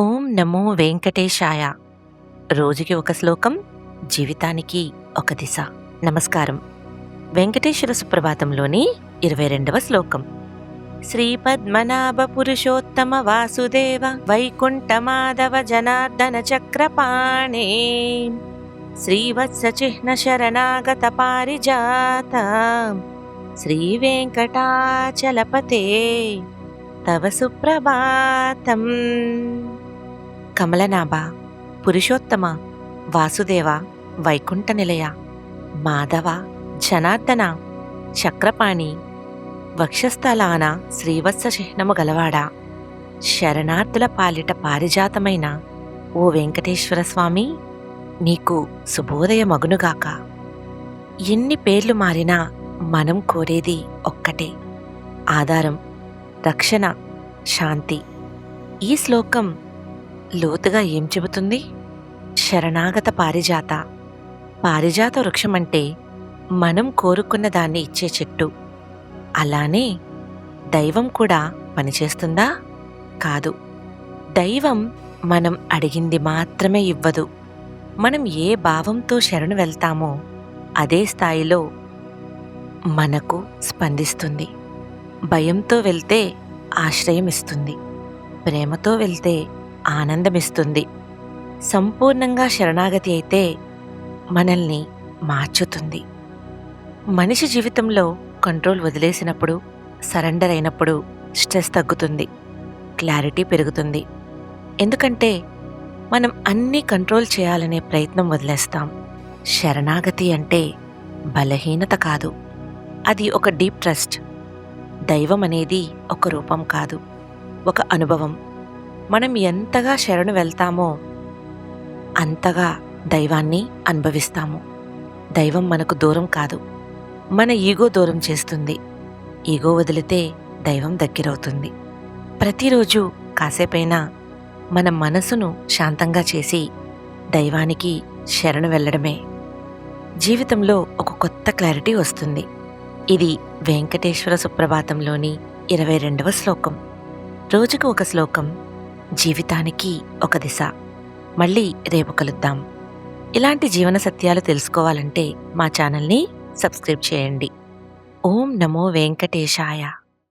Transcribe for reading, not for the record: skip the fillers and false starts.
ఓం నమో వెంకటేశాయ. రోజుకి ఒక శ్లోకం, జీవితానికి ఒక దిశ. నమస్కారం. వెంకటేశ్వర సుప్రభాతంలోని 22వ శ్లోకం. శ్రీపద్మనాభ పురుషోత్తమ వాసుదేవ వైకుంఠ మాధవ జనార్దన చక్రపాణే శ్రీవత్స చిహ్న శరణాగత పారిజాత శ్రీ వెంకటాచలపతే తవ సుప్రభాతం. కమలనాభ, పురుషోత్తమ, వాసుదేవ, వైకుంఠ నిలయ, మాధవ, జనార్దన, చక్రపాణి, వక్షస్థలాన శ్రీవత్స చిహ్నము గలవాడా, శరణార్థుల పాలిట పారిజాతమైన ఓ వెంకటేశ్వర స్వామి, నీకు శుభోదయమగునుగాక. ఎన్ని పేర్లు మారినా మనం కోరేది ఒక్కటే, ఆధారం, రక్షణ, శాంతి. ఈ శ్లోకం లోతుగా ఏం చెబుతుంది? శరణాగత పారిజాత. పారిజాత వృక్షమంటే మనం కోరుకున్న దాన్ని ఇచ్చే చెట్టు. అలానే దైవం కూడా పనిచేస్తుందా? కాదు. దైవం మనం అడిగింది మాత్రమే ఇవ్వదు. మనం ఏ భావంతో శరణు వెళ్తామో అదే స్థాయిలో మనకు స్పందిస్తుంది. భయంతో వెళ్తే ఆశ్రయమిస్తుంది, ప్రేమతో వెళ్తే ఆనందమిస్తుంది. సంపూర్ణంగా శరణాగతి అయితే మనల్ని మార్చుతుంది. మనిషి జీవితంలో కంట్రోల్ వదిలేసినప్పుడు, సరెండర్ అయినప్పుడు స్ట్రెస్ తగ్గుతుంది, క్లారిటీ పెరుగుతుంది. ఎందుకంటే మనం అన్నీ కంట్రోల్ చేయాలనే ప్రయత్నం వదిలేస్తాం. శరణాగతి అంటే బలహీనత కాదు, అది ఒక డీప్ ట్రస్ట్. దైవం అనేది ఒక రూపం కాదు, ఒక అనుభవం. మనం ఎంతగా శరణు వెళ్తామో అంతగా దైవాన్ని అనుభవిస్తాము. దైవం మనకు దూరం కాదు, మన ఈగో దూరం చేస్తుంది. ఈగో వదిలితే దైవం దగ్గరవుతుంది. ప్రతిరోజు కాసేపైనా మన మనసును శాంతంగా చేసి దైవానికి శరణు వెళ్ళడమే. జీవితంలో ఒక కొత్త క్లారిటీ వస్తుంది. ఇది వెంకటేశ్వర సుప్రభాతంలోని 22వ శ్లోకం. రోజుకు ఒక శ్లోకం, జీవితానికి ఒక దిశ. మళ్ళీ రేపు కలుద్దాం. ఇలాంటి జీవన సత్యాలు తెలుసుకోవాలంటే మా ఛానల్ని సబ్స్క్రైబ్ చేయండి. ఓం నమో వెంకటేశాయ.